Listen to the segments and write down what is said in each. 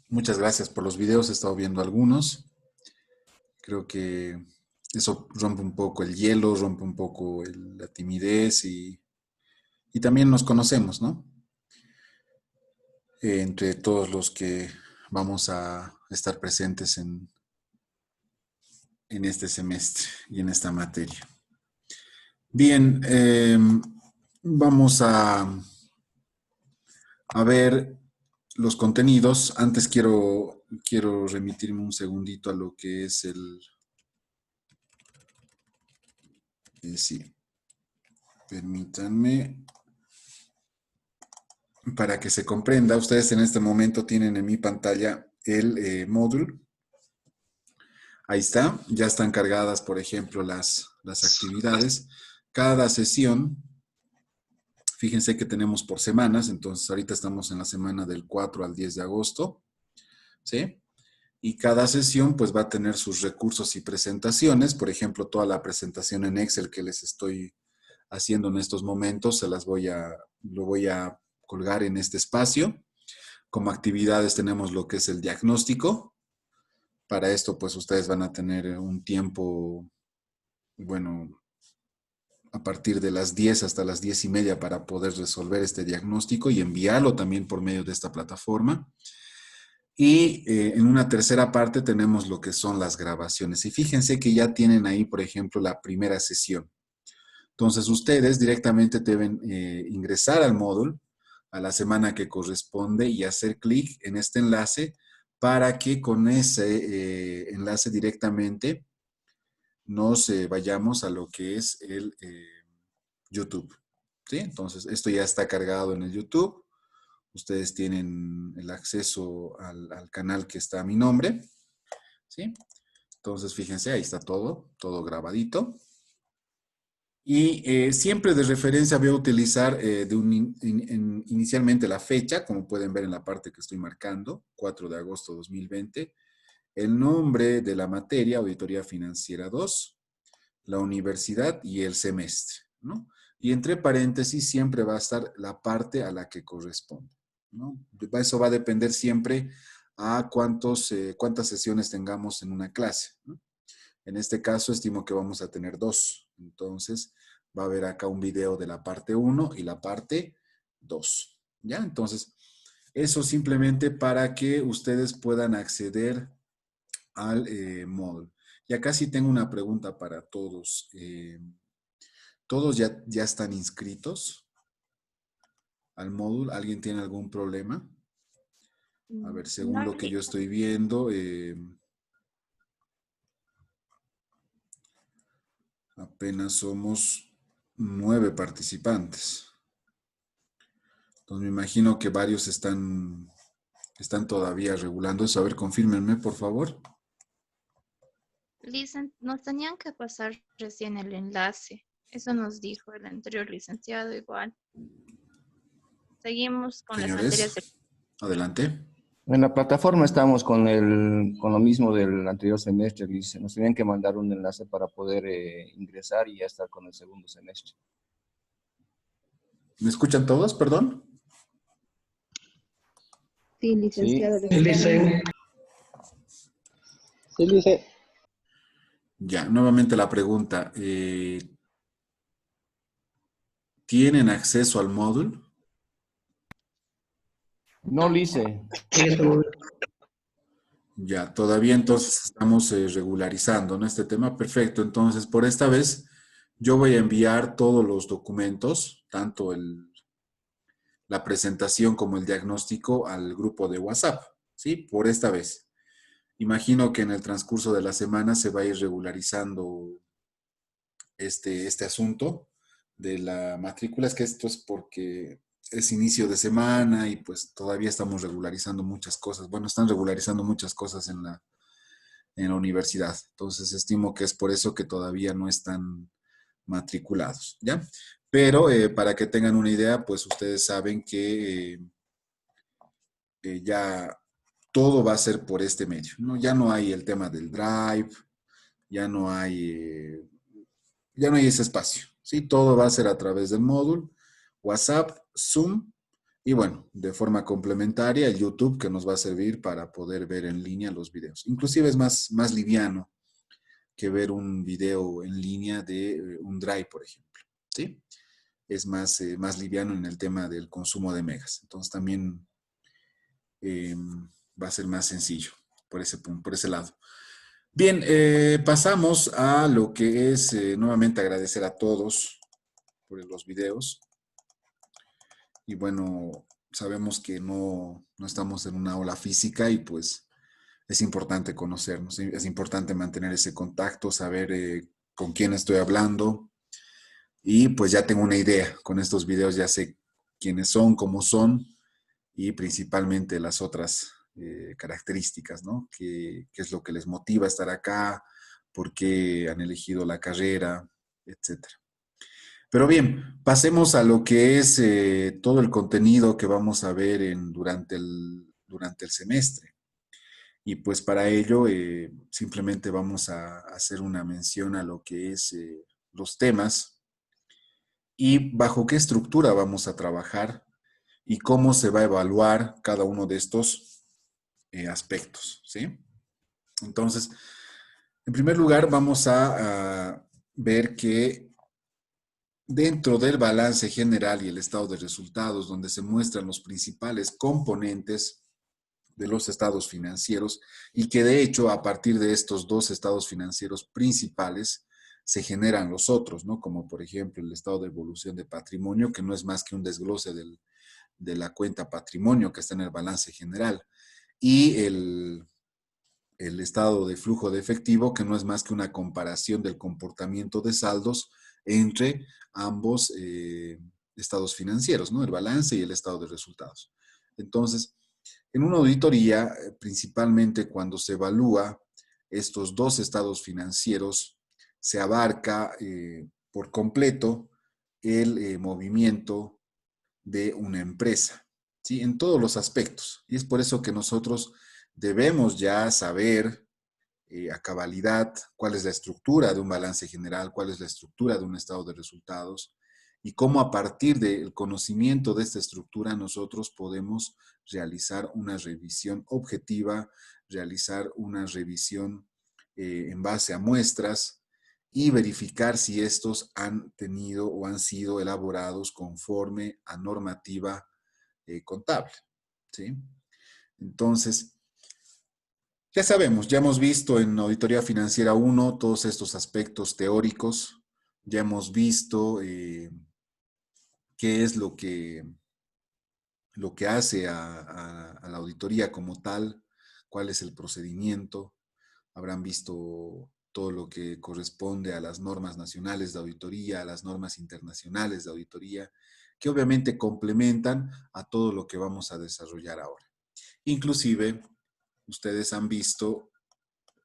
Muchas gracias por los videos, he estado viendo algunos. Creo que eso rompe un poco el hielo, rompe un poco la timidez y también nos conocemos, ¿no? Entre todos los que vamos a estar presentes en este semestre y en esta materia. Bien, vamos a ver los contenidos. Antes quiero remitirme un segundito a lo que es sí, permítanme, para que se comprenda. Ustedes en este momento tienen en mi pantalla el módulo. Ahí está, ya están cargadas, por ejemplo, las actividades. Cada sesión, fíjense que tenemos por semanas, entonces ahorita estamos en la semana del 4 al 10 de agosto, ¿sí? Y cada sesión pues va a tener sus recursos y presentaciones. Por ejemplo, toda la presentación en Excel que les estoy haciendo en estos momentos, lo voy a colgar en este espacio. Como actividades tenemos lo que es el diagnóstico. Para esto pues ustedes van a tener un tiempo, bueno, a partir de las 10 hasta las 10:30 para poder resolver este diagnóstico y enviarlo también por medio de esta plataforma. Y en una tercera parte tenemos lo que son las grabaciones. Y fíjense que ya tienen ahí, por ejemplo, la primera sesión. Entonces, ustedes directamente deben ingresar al módulo a la semana que corresponde y hacer clic en este enlace para que con ese enlace directamente nos vayamos a lo que es el YouTube. ¿Sí? Entonces, esto ya está cargado en el YouTube. Ustedes tienen el acceso al canal que está a mi nombre, ¿sí? Entonces, fíjense, ahí está todo grabadito. Y siempre de referencia voy a utilizar inicialmente la fecha, como pueden ver en la parte que estoy marcando, 4 de agosto de 2020, el nombre de la materia, Auditoría Financiera 2, la universidad y el semestre, ¿no? Y entre paréntesis siempre va a estar la parte a la que corresponde, ¿no? Eso va a depender siempre a cuántas sesiones tengamos en una clase, ¿no? En este caso estimo que vamos a tener 2. Entonces va a haber acá un video de la parte 1 y la parte 2. ¿Ya? Entonces, eso simplemente para que ustedes puedan acceder al módulo. Y acá sí tengo una pregunta para todos. ¿Todos ya están inscritos al módulo? ¿Alguien tiene algún problema? A ver, según No, lo que yo estoy viendo, apenas somos 9 participantes. Entonces me imagino que varios están todavía regulando eso. A ver, confírmenme, por favor. nos tenían que pasar recién el enlace. Eso nos dijo el anterior licenciado igual. Seguimos con las materias Señores, adelante. En la plataforma estamos con lo mismo del anterior semestre, Liz. Nos tenían que mandar un enlace para poder ingresar y ya estar con el segundo semestre. ¿Me escuchan todos, perdón? Sí, Sí, licenciado. Dice, sí, dice, Ya, nuevamente la pregunta. ¿Tienen acceso al módulo? no, Lice. eso, Ya, todavía entonces estamos regularizando, ¿no? Este tema. Perfecto. Entonces, por esta vez, yo voy a enviar todos los documentos, tanto la presentación como el diagnóstico, al grupo de WhatsApp, ¿sí? Por esta vez. Imagino que en el transcurso de la semana se va a ir regularizando este asunto de la matrícula. Es que esto es porque es inicio de semana y pues todavía estamos regularizando muchas cosas. Bueno, están regularizando muchas cosas en la universidad. Entonces estimo que es por eso que todavía no están matriculados, ¿ya? Pero para que tengan una idea, pues ustedes saben que ya todo va a ser por este medio, ¿no? Ya no hay el tema del Drive, ya no hay, ya no hay ese espacio, ¿sí? Todo va a ser a través del módulo, WhatsApp, Zoom, Y bueno, de forma complementaria, el YouTube que nos va a servir para poder ver en línea los videos. Inclusive es más liviano que ver un video en línea de un Drive, por ejemplo. ¿Sí? Es más liviano en el tema del consumo de megas. Entonces también va a ser más sencillo por ese lado. Bien, pasamos a lo que es nuevamente agradecer a todos por los videos. Y bueno, sabemos que no estamos en una aula física y pues es importante conocernos, ¿sí? Es importante mantener ese contacto, saber con quién estoy hablando. Y pues ya tengo una idea, con estos videos ya sé quiénes son, cómo son y principalmente las otras características, ¿no? ¿Qué es lo que les motiva a estar acá? ¿Por qué han elegido la carrera? Etcétera. Pero bien, pasemos a lo que es todo el contenido que vamos a ver durante el semestre. Y pues para ello simplemente vamos a hacer una mención a lo que es los temas y bajo qué estructura vamos a trabajar y cómo se va a evaluar cada uno de estos aspectos, ¿sí? Entonces, en primer lugar, vamos a ver que dentro del balance general y el estado de resultados, donde se muestran los principales componentes de los estados financieros y que de hecho a partir de estos dos estados financieros principales se generan los otros, ¿no? Como por ejemplo el estado de evolución de patrimonio, que no es más que un desglose de la cuenta patrimonio que está en el balance general, y el estado de flujo de efectivo, que no es más que una comparación del comportamiento de saldos entre ambos estados financieros, ¿no? El balance y el estado de resultados. Entonces, en una auditoría, principalmente cuando se evalúa estos dos estados financieros, se abarca por completo el movimiento de una empresa, ¿sí? En todos los aspectos. Y es por eso que nosotros debemos ya saber a cabalidad cuál es la estructura de un balance general, cuál es la estructura de un estado de resultados y cómo a partir del conocimiento de esta estructura nosotros podemos realizar una revisión objetiva, realizar una revisión en base a muestras y verificar si estos han tenido o han sido elaborados conforme a normativa contable, ¿sí? Entonces, ya sabemos, ya hemos visto en Auditoría Financiera 1 todos estos aspectos teóricos, ya hemos visto qué es lo que hace a la auditoría como tal, cuál es el procedimiento, habrán visto todo lo que corresponde a las normas nacionales de auditoría, a las normas internacionales de auditoría, que obviamente complementan a todo lo que vamos a desarrollar ahora. Inclusive, ustedes han visto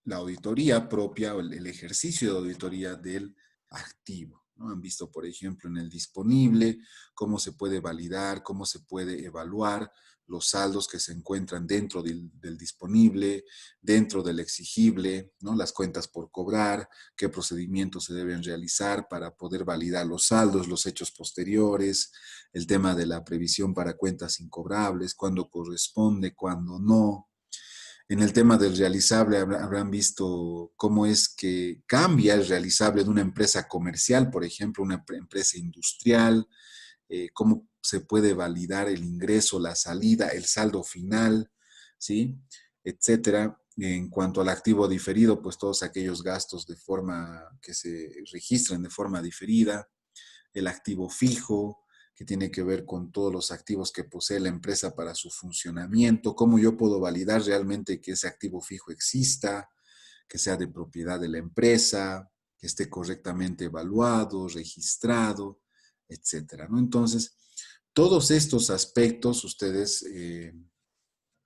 la auditoría propia o el ejercicio de auditoría del activo, ¿no? Han visto, por ejemplo, en el disponible, cómo se puede validar, cómo se puede evaluar los saldos que se encuentran dentro del disponible, dentro del exigible, ¿no? Las cuentas por cobrar, qué procedimientos se deben realizar para poder validar los saldos, los hechos posteriores, el tema de la previsión para cuentas incobrables, cuándo corresponde, cuándo no. En el tema del realizable habrán visto cómo es que cambia el realizable de una empresa comercial, por ejemplo, una empresa industrial, cómo se puede validar el ingreso, la salida, el saldo final, ¿sí? Etcétera. En cuanto al activo diferido, pues todos aquellos gastos de forma que se registren de forma diferida, el activo fijo, que tiene que ver con todos los activos que posee la empresa para su funcionamiento, cómo yo puedo validar realmente que ese activo fijo exista, que sea de propiedad de la empresa, que esté correctamente evaluado, registrado, etcétera, ¿no? Entonces, todos estos aspectos ustedes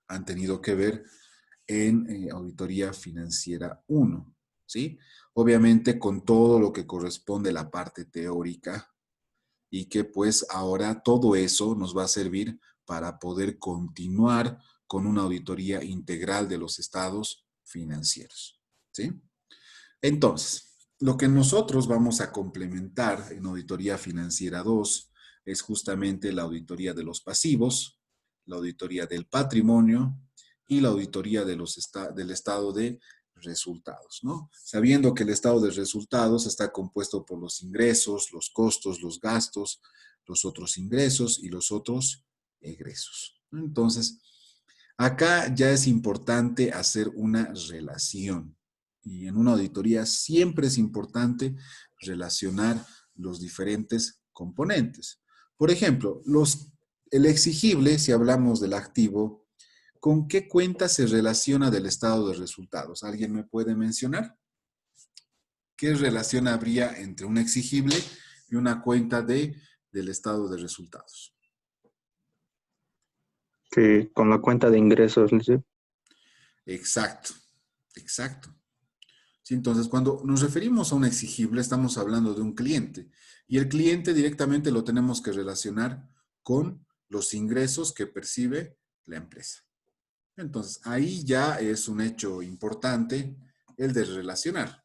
han tenido que ver en Auditoría Financiera 1, ¿sí? Obviamente con todo lo que corresponde a la parte teórica, y que pues ahora todo eso nos va a servir para poder continuar con una auditoría integral de los estados financieros, ¿sí? Entonces, lo que nosotros vamos a complementar en Auditoría Financiera 2 es justamente la auditoría de los pasivos, la auditoría del patrimonio y la auditoría de del estado de resultados, ¿no? Sabiendo que el estado de resultados está compuesto por los ingresos, los costos, los gastos, los otros ingresos y los otros egresos. Entonces, acá ya es importante hacer una relación. Y en una auditoría siempre es importante relacionar los diferentes componentes. Por ejemplo, el exigible, si hablamos del activo, ¿con qué cuenta se relaciona del estado de resultados? ¿Alguien me puede mencionar? ¿Qué relación habría entre un exigible y una cuenta del estado de resultados? Que con la cuenta de ingresos, Lice. Exacto, exacto. Sí, entonces, cuando nos referimos a un exigible, estamos hablando de un cliente. Y el cliente directamente lo tenemos que relacionar con los ingresos que percibe la empresa. Entonces, ahí ya es un hecho importante el de relacionar.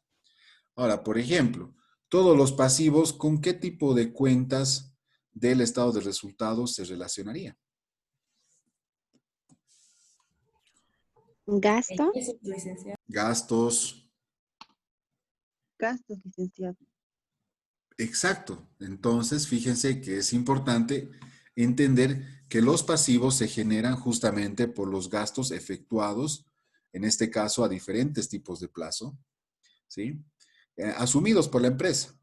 Ahora, por ejemplo, todos los pasivos, ¿con qué tipo de cuentas del estado de resultados se relacionaría? Gasto. Gastos. Gastos, licenciado. Exacto. Entonces, fíjense que es importante entender que los pasivos se generan justamente por los gastos efectuados, en este caso a diferentes tipos de plazo, ¿sí? Asumidos por la empresa.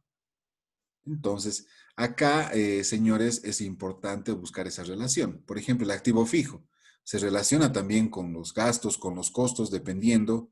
Entonces, acá, señores, es importante buscar esa relación. Por ejemplo, el activo fijo se relaciona también con los gastos, con los costos, dependiendo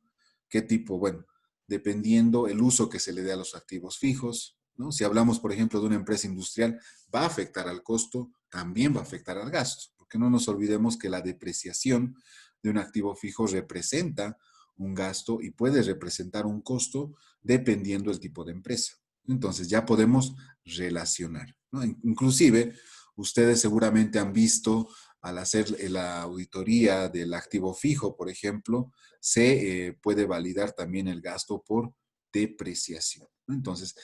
qué tipo, bueno, dependiendo el uso que se le dé a los activos fijos, ¿no? Si hablamos, por ejemplo, de una empresa industrial, va a afectar al costo, también va a afectar al gasto, porque no nos olvidemos que la depreciación de un activo fijo representa un gasto y puede representar un costo dependiendo del tipo de empresa. Entonces ya podemos relacionar, ¿no? Inclusive, ustedes seguramente han visto al hacer la auditoría del activo fijo, por ejemplo, se puede validar también el gasto por depreciación, ¿no? Entonces,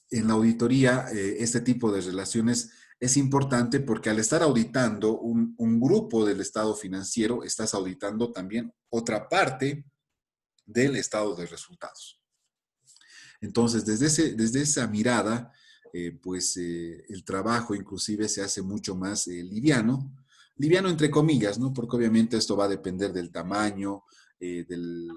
en la auditoría, este tipo de relaciones es importante porque al estar auditando un grupo del estado financiero, estás auditando también otra parte del estado de resultados. Entonces, desde esa mirada, el trabajo inclusive se hace mucho más liviano, liviano entre comillas, ¿no? Porque obviamente esto va a depender del tamaño, del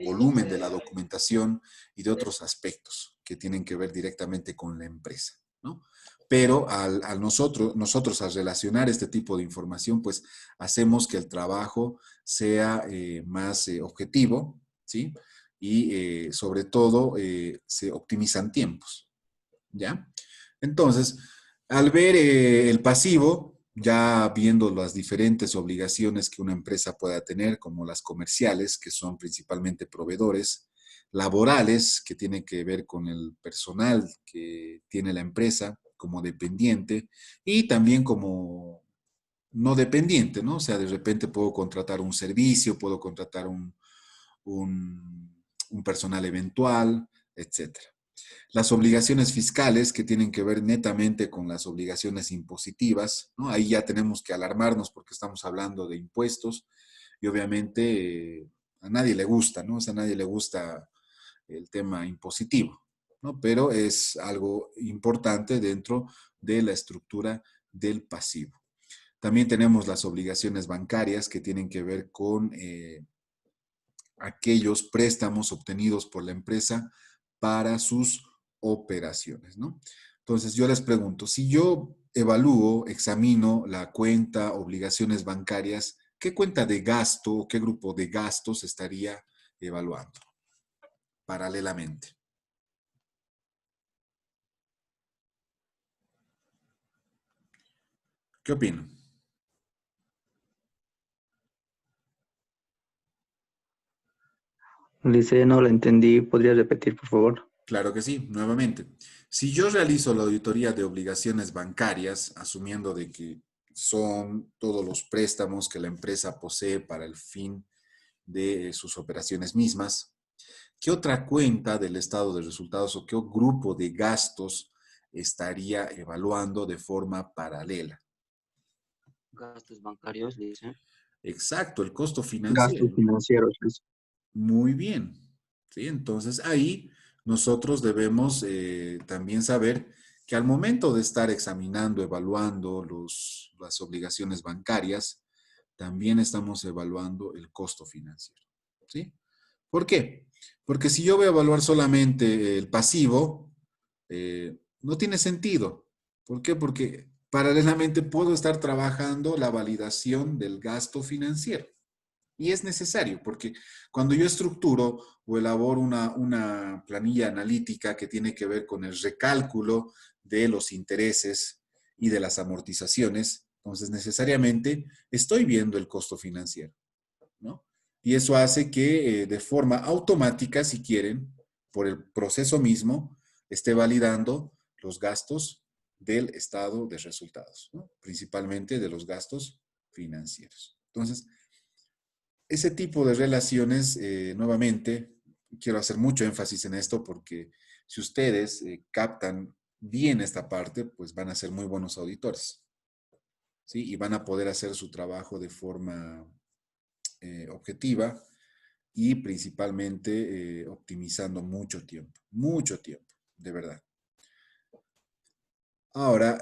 volumen de la documentación y de otros aspectos que tienen que ver directamente con la empresa, ¿no? Pero nosotros al relacionar este tipo de información, pues hacemos que el trabajo sea más objetivo, ¿sí? Y sobre todo se optimizan tiempos, ¿ya? Entonces, al ver el pasivo, ya viendo las diferentes obligaciones que una empresa pueda tener, como las comerciales, que son principalmente proveedores, laborales, que tienen que ver con el personal que tiene la empresa como dependiente, y también como no dependiente, ¿no? O sea, de repente puedo contratar un servicio, puedo contratar un personal eventual, etcétera. Las obligaciones fiscales que tienen que ver netamente con las obligaciones impositivas, ¿no? Ahí ya tenemos que alarmarnos porque estamos hablando de impuestos y obviamente a nadie le gusta, ¿no? O sea, a nadie le gusta el tema impositivo, ¿no? Pero es algo importante dentro de la estructura del pasivo. También tenemos las obligaciones bancarias que tienen que ver con aquellos préstamos obtenidos por la empresa para sus operaciones, ¿no? Entonces yo les pregunto, si yo evalúo, examino la cuenta, obligaciones bancarias, ¿qué cuenta de gasto o qué grupo de gastos estaría evaluando paralelamente? ¿Qué opinan? Lice, no la entendí. ¿Podría repetir, por favor? Claro que sí, nuevamente. Si yo realizo la auditoría de obligaciones bancarias, asumiendo de que son todos los préstamos que la empresa posee para el fin de sus operaciones mismas, ¿qué otra cuenta del estado de resultados o qué grupo de gastos estaría evaluando de forma paralela. Gastos bancarios, dice. Exacto, el costo Gastos financiero. financieros, lice. Muy bien. ¿Sí? Entonces ahí nosotros debemos también saber que al momento de estar examinando, evaluando las obligaciones bancarias, también estamos evaluando el costo financiero. ¿Sí? ¿Por qué? Porque si yo voy a evaluar solamente el pasivo, no tiene sentido. ¿Por qué? Porque paralelamente puedo estar trabajando la validación del gasto financiero. Y es necesario, porque cuando yo estructuro o elaboro una planilla analítica que tiene que ver con el recálculo de los intereses y de las amortizaciones, entonces necesariamente estoy viendo el costo financiero, ¿no? Y eso hace que de forma automática, si quieren, por el proceso mismo, esté validando los gastos del estado de resultados, ¿no? Principalmente de los gastos financieros. Entonces, ese tipo de relaciones, nuevamente, quiero hacer mucho énfasis en esto porque si ustedes captan bien esta parte, pues van a ser muy buenos auditores, ¿sí? Y van a poder hacer su trabajo de forma objetiva y principalmente optimizando mucho tiempo, de verdad. Ahora,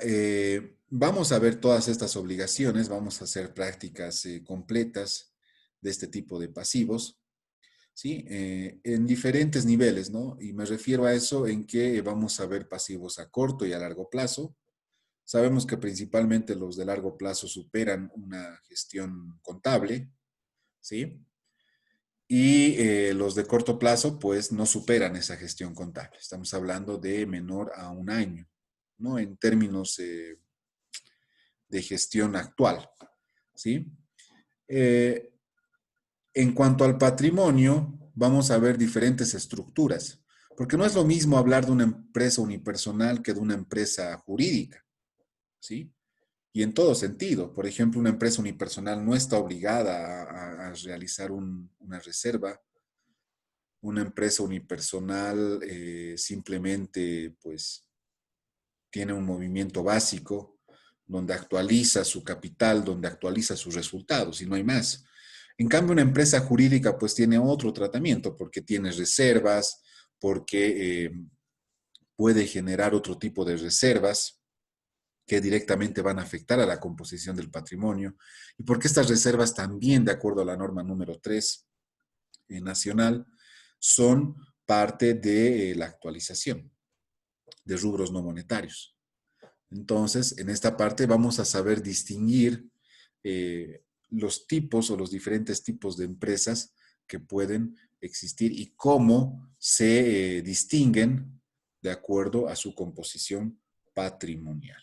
vamos a ver todas estas obligaciones, vamos a hacer prácticas completas de este tipo de pasivos, ¿sí? En diferentes niveles, ¿no? Y me refiero a eso en que vamos a ver pasivos a corto y a largo plazo. Sabemos que principalmente los de largo plazo superan una gestión contable, ¿sí? Y los de corto plazo, pues, no superan esa gestión contable. Estamos hablando de menor a un año, ¿no? En términos de gestión actual, ¿sí? En cuanto al patrimonio, vamos a ver diferentes estructuras, porque no es lo mismo hablar de una empresa unipersonal que de una empresa jurídica, ¿sí? Y en todo sentido, por ejemplo, una empresa unipersonal no está obligada a realizar una reserva. Una empresa unipersonal simplemente, pues, tiene un movimiento básico donde actualiza su capital, donde actualiza sus resultados y no hay más. En cambio, una empresa jurídica pues tiene otro tratamiento porque tiene reservas, porque puede generar otro tipo de reservas que directamente van a afectar a la composición del patrimonio y porque estas reservas también, de acuerdo a la norma número 3 nacional, son parte de la actualización de rubros no monetarios. Entonces, en esta parte vamos a saber distinguir los tipos o los diferentes tipos de empresas que pueden existir y cómo se distinguen de acuerdo a su composición patrimonial.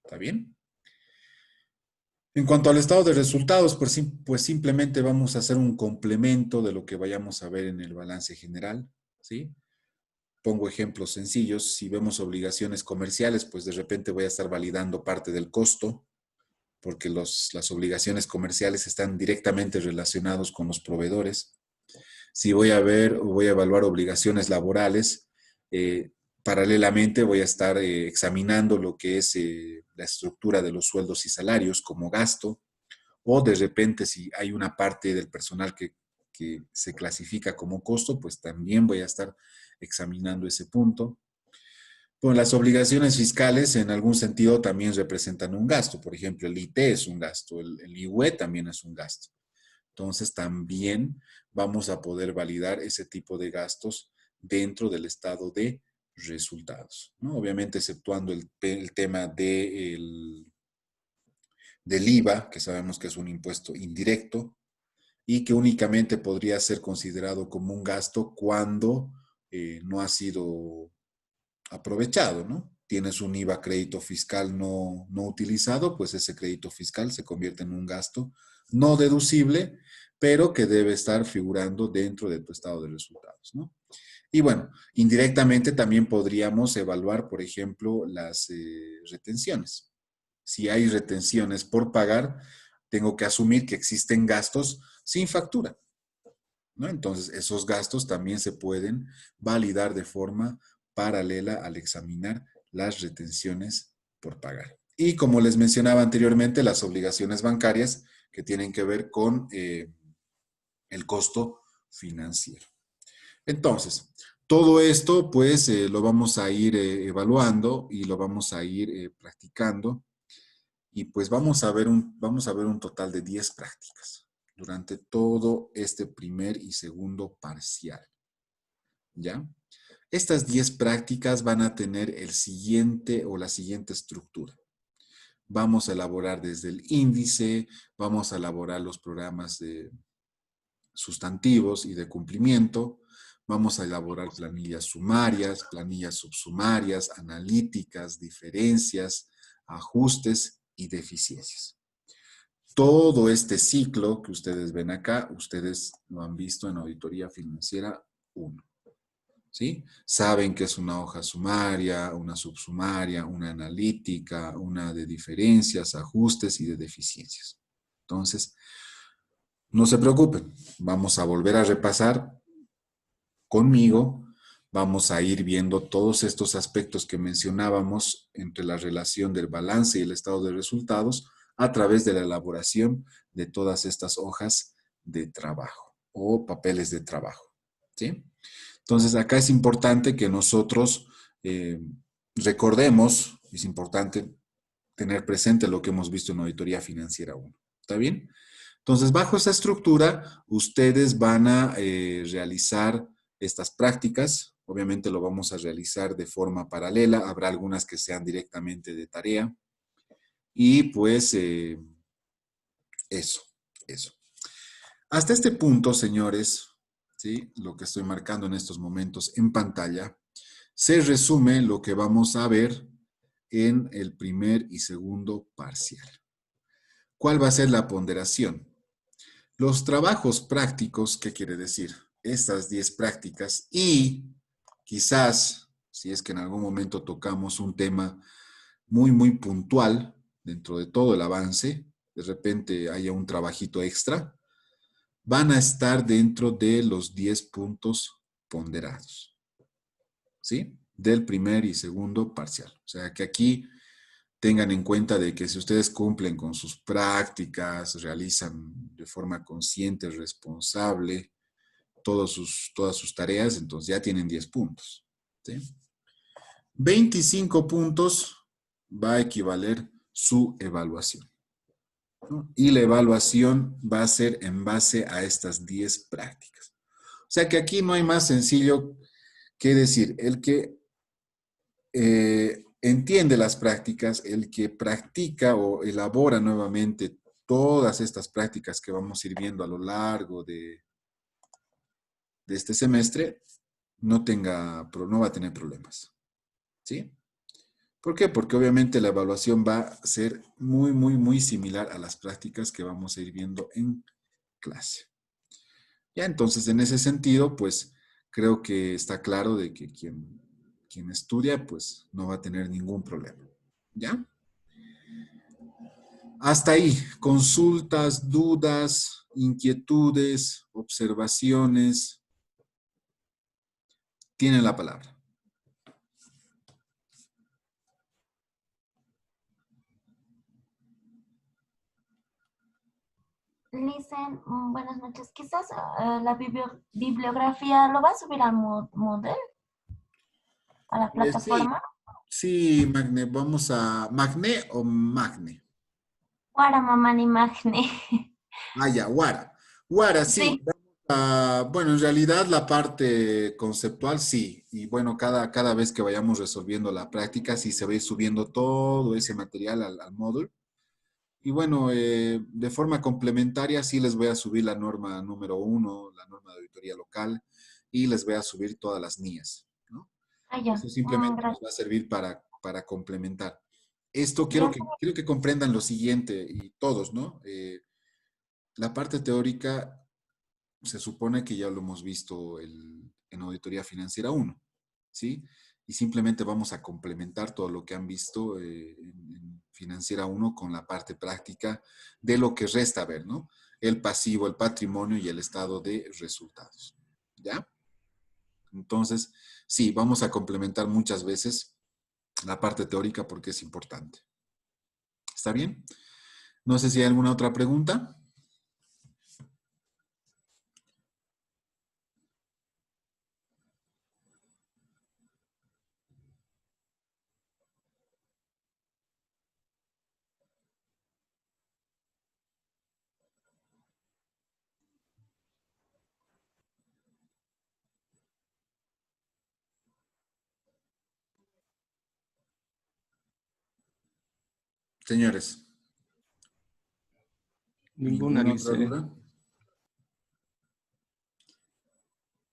¿Está bien? En cuanto al estado de resultados, pues simplemente vamos a hacer un complemento de lo que vayamos a ver en el balance general, ¿sí? Pongo ejemplos sencillos. Si vemos obligaciones comerciales, pues de repente voy a estar validando parte del costo, porque las obligaciones comerciales están directamente relacionados con los proveedores. Si voy a ver o voy a evaluar obligaciones laborales, paralelamente voy a estar examinando lo que es la estructura de los sueldos y salarios como gasto, o de repente si hay una parte del personal que se clasifica como costo, pues también voy a estar examinando ese punto. Bueno, las obligaciones fiscales en algún sentido también representan un gasto. Por ejemplo, el IT es un gasto, el IUE también es un gasto. Entonces, también vamos a poder validar ese tipo de gastos dentro del estado de resultados, ¿no? Obviamente, exceptuando el tema del IVA, que sabemos que es un impuesto indirecto y que únicamente podría ser considerado como un gasto cuando no ha sido aprovechado, ¿no? Tienes un IVA crédito fiscal no utilizado, pues ese crédito fiscal se convierte en un gasto no deducible, pero que debe estar figurando dentro de tu estado de resultados, ¿no? Y bueno, indirectamente también podríamos evaluar, por ejemplo, las retenciones. Si hay retenciones por pagar, tengo que asumir que existen gastos sin factura, ¿no? Entonces, esos gastos también se pueden validar de forma paralela al examinar las retenciones por pagar. Y como les mencionaba anteriormente, las obligaciones bancarias que tienen que ver con el costo financiero. Entonces, todo esto pues lo vamos a ir evaluando y lo vamos a ir practicando y pues vamos a ver un total de 10 prácticas durante todo este primer y segundo parcial. ¿Ya? Estas 10 prácticas van a tener el siguiente o la siguiente estructura. Vamos a elaborar desde el índice, vamos a elaborar los programas de sustantivos y de cumplimiento, vamos a elaborar planillas sumarias, planillas subsumarias, analíticas, diferencias, ajustes y deficiencias. Todo este ciclo que ustedes ven acá, ustedes lo han visto en Auditoría Financiera 1. ¿Sí? Saben que es una hoja sumaria, una subsumaria, una analítica, una de diferencias, ajustes y de deficiencias. Entonces, no se preocupen, vamos a volver a repasar conmigo, vamos a ir viendo todos estos aspectos que mencionábamos entre la relación del balance y el estado de resultados a través de la elaboración de todas estas hojas de trabajo o papeles de trabajo. ¿Sí? Entonces, acá es importante que nosotros recordemos, es importante tener presente lo que hemos visto en Auditoría Financiera 1. ¿Está bien? Entonces, bajo esa estructura, ustedes van a realizar estas prácticas. Obviamente lo vamos a realizar de forma paralela. Habrá algunas que sean directamente de tarea. Y pues eso. Hasta este punto, señores, ¿sí? Lo que estoy marcando en estos momentos en pantalla, se resume lo que vamos a ver en el primer y segundo parcial. ¿Cuál va a ser la ponderación? Los trabajos prácticos, ¿qué quiere decir? Estas 10 prácticas y quizás, si es que en algún momento tocamos un tema muy puntual dentro de todo el avance, de repente haya un trabajito extra, van a estar dentro de los 10 puntos ponderados, ¿sí? Del primer y segundo parcial. O sea que aquí tengan en cuenta de que si ustedes cumplen con sus prácticas, realizan de forma consciente, responsable, todas sus tareas, entonces ya tienen 10 puntos. ¿Sí? 25 puntos va a equivaler su evaluación, ¿no? Y la evaluación va a ser en base a estas 10 prácticas. O sea que aquí no hay más sencillo que decir, el que entiende las prácticas, el que practica o elabora nuevamente todas estas prácticas que vamos a ir viendo a lo largo de este semestre, no va a tener problemas. ¿Sí? ¿Por qué? Porque obviamente la evaluación va a ser muy similar a las prácticas que vamos a ir viendo en clase. Ya, entonces, en ese sentido, pues, creo que está claro de que quien estudia, pues, no va a tener ningún problema. ¿Ya? Hasta ahí, consultas, dudas, inquietudes, observaciones. Tienen la palabra. Listen, buenas noches. Quizás la bibliografía lo va a subir a Moodle, a la Sí, plataforma. sí, Magne, vamos a... ¿Magne o Magne? Para Mamani Magne. Ah, ya, Wara. Wara, sí. Sí. Bueno, en realidad la parte conceptual sí. Y bueno, cada vez que vayamos resolviendo la práctica, sí se va a ir subiendo todo ese material al módulo. Y bueno, de forma complementaria sí les voy a subir la norma número 1, la norma de auditoría local, y les voy a subir todas las NIAs, ¿no? Ah, ya. Eso simplemente nos Gracias. va a servir para complementar. Esto Ya. quiero que comprendan lo siguiente, y todos, ¿no? La parte teórica se supone que ya lo hemos visto en Auditoría Financiera 1, ¿sí? Y simplemente vamos a complementar todo lo que han visto en Financiera 1 con la parte práctica de lo que resta ver, ¿no? El pasivo, el patrimonio y el estado de resultados, ¿ya? Entonces, sí, vamos a complementar muchas veces la parte teórica porque es importante. ¿Está bien? No sé si hay alguna otra pregunta. Señores, Ninguna, ¿ninguna otra Lice. duda?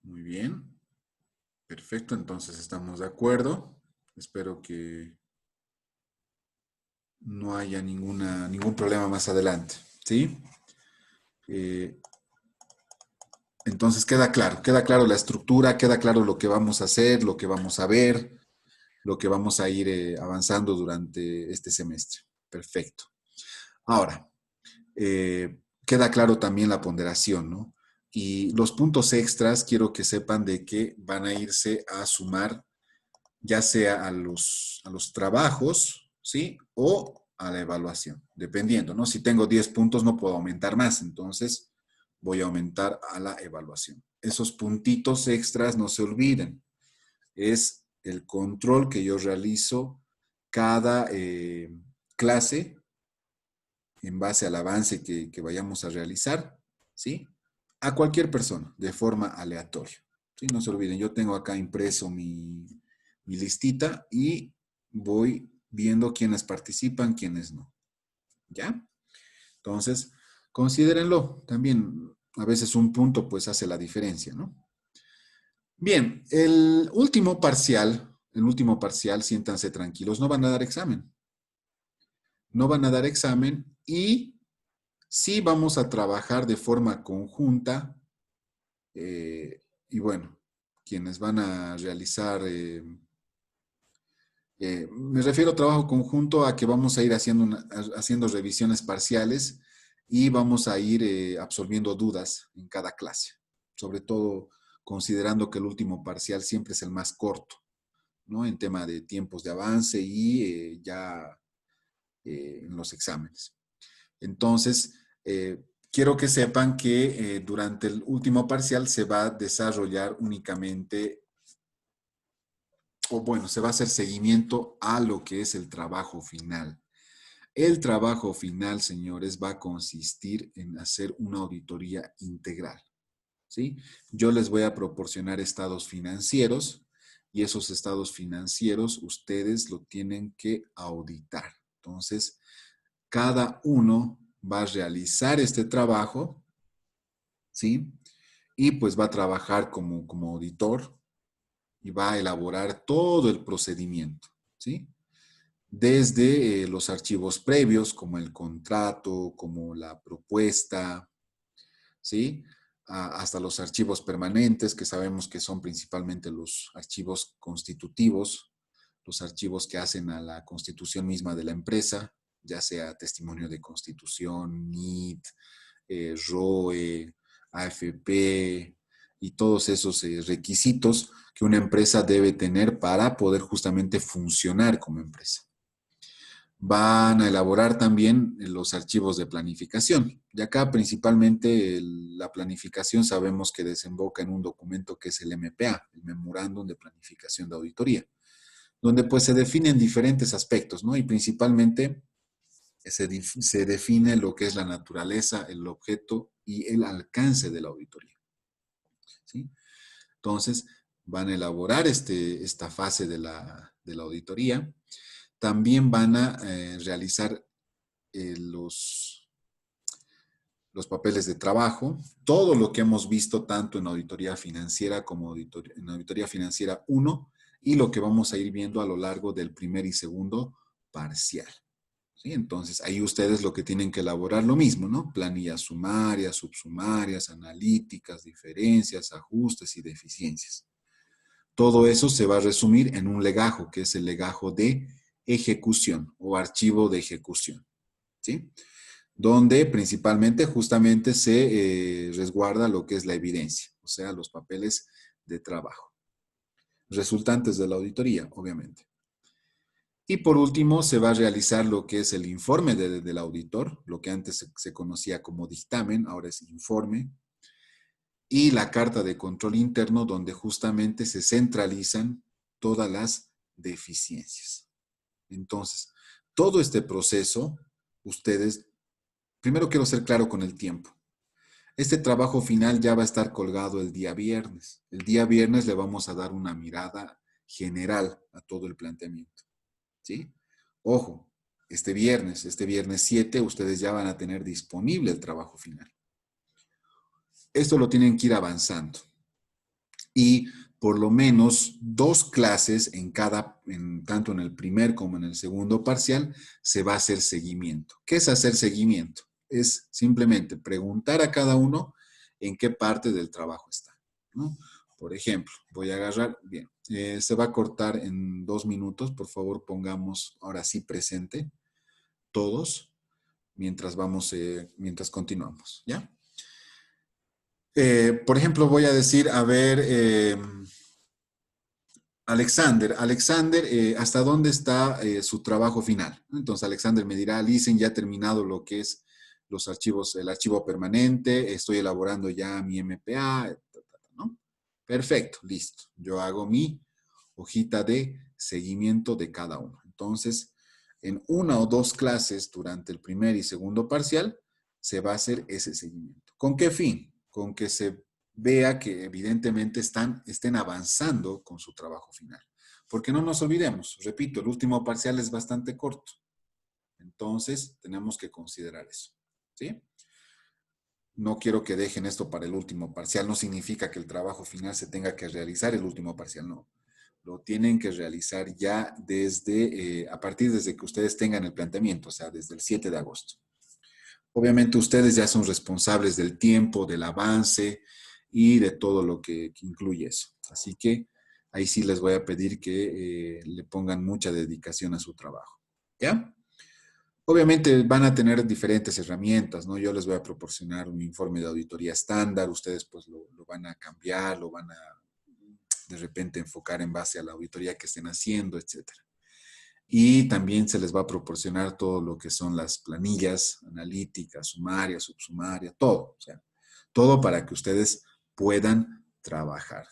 Muy bien. Perfecto, entonces estamos de acuerdo. Espero que no haya ningún problema más adelante, ¿sí? Entonces queda claro la estructura, queda claro lo que vamos a hacer, lo que vamos a ver, lo que vamos a ir avanzando durante este semestre. Perfecto. Ahora, queda claro también la ponderación, ¿no? Y los puntos extras quiero que sepan de que van a irse a sumar ya sea a los trabajos, ¿sí? O a la evaluación, dependiendo, ¿no? Si tengo 10 puntos no puedo aumentar más, entonces voy a aumentar a la evaluación. Esos puntitos extras no se olviden. Es el control que yo realizo cada clase en base al avance que vayamos a realizar, ¿sí? A cualquier persona, de forma aleatoria. ¿Sí? No se olviden, yo tengo acá impreso mi listita y voy viendo quiénes participan, quiénes no. ¿Ya? Entonces, considérenlo. También a veces un punto pues hace la diferencia, ¿no? Bien, el último parcial, siéntanse tranquilos, no van a dar examen. No van a dar examen y sí vamos a trabajar de forma conjunta y bueno, quienes van a realizar, me refiero a trabajo conjunto a que vamos a ir haciendo revisiones parciales y vamos a ir absorbiendo dudas en cada clase, sobre todo considerando que el último parcial siempre es el más corto, ¿no? En tema de tiempos de avance y ya en los exámenes. Entonces, quiero que sepan que durante el último parcial se va a desarrollar únicamente, o bueno, se va a hacer seguimiento a lo que es el trabajo final. El trabajo final, señores, va a consistir en hacer una auditoría integral, ¿sí? Yo les voy a proporcionar estados financieros y esos estados financieros ustedes lo tienen que auditar. Entonces, cada uno va a realizar este trabajo, ¿sí? Y pues va a trabajar como auditor y va a elaborar todo el procedimiento, ¿sí? Desde los archivos previos, como el contrato, como la propuesta, ¿sí? Hasta los archivos permanentes, que sabemos que son principalmente los archivos constitutivos, los archivos que hacen a la constitución misma de la empresa, ya sea testimonio de constitución, NIT, ROE, AFP y todos esos requisitos que una empresa debe tener para poder justamente funcionar como empresa. Van a elaborar también los archivos de planificación. Y acá principalmente la planificación sabemos que desemboca en un documento que es el MPA, el Memorándum de Planificación de Auditoría, donde pues se definen diferentes aspectos, ¿no? Y principalmente se define lo que es la naturaleza, el objeto y el alcance de la auditoría, ¿sí? Entonces, van a elaborar esta fase de la auditoría. También van a realizar los papeles de trabajo, todo lo que hemos visto tanto en auditoría financiera como en auditoría financiera 1 y lo que vamos a ir viendo a lo largo del primer y segundo parcial. ¿Sí? Entonces, ahí ustedes lo que tienen que elaborar lo mismo, ¿no? Planillas sumarias, subsumarias, analíticas, diferencias, ajustes y deficiencias. Todo eso se va a resumir en un legajo, que es el legajo de ejecución o archivo de ejecución, ¿sí? Donde principalmente justamente se resguarda lo que es la evidencia, o sea, los papeles de trabajo, resultantes de la auditoría, obviamente. Y por último, se va a realizar lo que es el informe del auditor, lo que antes se conocía como dictamen, ahora es informe, y la carta de control interno, donde justamente se centralizan todas las deficiencias. Entonces, todo este proceso, ustedes, primero quiero ser claro con el tiempo. Este trabajo final ya va a estar colgado el día viernes. El día viernes le vamos a dar una mirada general a todo el planteamiento. ¿Sí? Ojo, este viernes 7, ustedes ya van a tener disponible el trabajo final. Esto lo tienen que ir avanzando. Y por lo menos 2 clases tanto en el primer como en el segundo parcial, se va a hacer seguimiento. ¿Qué es hacer seguimiento? Es simplemente preguntar a cada uno en qué parte del trabajo está, ¿no? Por ejemplo, voy a agarrar, bien, se va a cortar en 2 minutos, por favor pongamos ahora sí presente, todos, mientras continuamos, ¿ya? Por ejemplo, voy a decir, a ver, Alexander, ¿hasta dónde está su trabajo final? Entonces, Alexander me dirá, Listen, ya he terminado lo que es los archivos, el archivo permanente, estoy elaborando ya mi MPA, ¿no? Perfecto, listo. Yo hago mi hojita de seguimiento de cada uno. Entonces, en 1 o 2 clases durante el primer y segundo parcial, se va a hacer ese seguimiento. ¿Con qué fin? Con que se vea que evidentemente estén avanzando con su trabajo final. Porque no nos olvidemos, repito, el último parcial es bastante corto. Entonces, tenemos que considerar eso. ¿Sí? No quiero que dejen esto para el último parcial. No significa que el trabajo final se tenga que realizar el último parcial, no. Lo tienen que realizar ya a partir desde que ustedes tengan el planteamiento, o sea, desde el 7 de agosto. Obviamente ustedes ya son responsables del tiempo, del avance y de todo lo que incluye eso. Así que ahí sí les voy a pedir que le pongan mucha dedicación a su trabajo. ¿Ya? Obviamente van a tener diferentes herramientas, ¿no? Yo les voy a proporcionar un informe de auditoría estándar, ustedes pues lo van a cambiar, lo van a de repente enfocar en base a la auditoría que estén haciendo, etcétera. Y también se les va a proporcionar todo lo que son las planillas analíticas, sumarias, subsumarias, todo. O sea, todo para que ustedes puedan trabajar.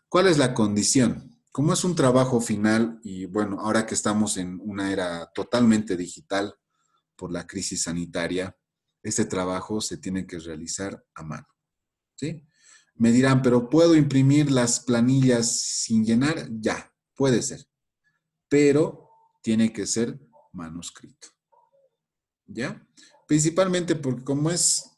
¿Cuál es la condición? Como es un trabajo final y bueno, ahora que estamos en una era totalmente digital por la crisis sanitaria, este trabajo se tiene que realizar a mano. ¿Sí? Me dirán, pero ¿puedo imprimir las planillas sin llenar? Ya, puede ser. Pero tiene que ser manuscrito. ¿Ya? Principalmente porque como es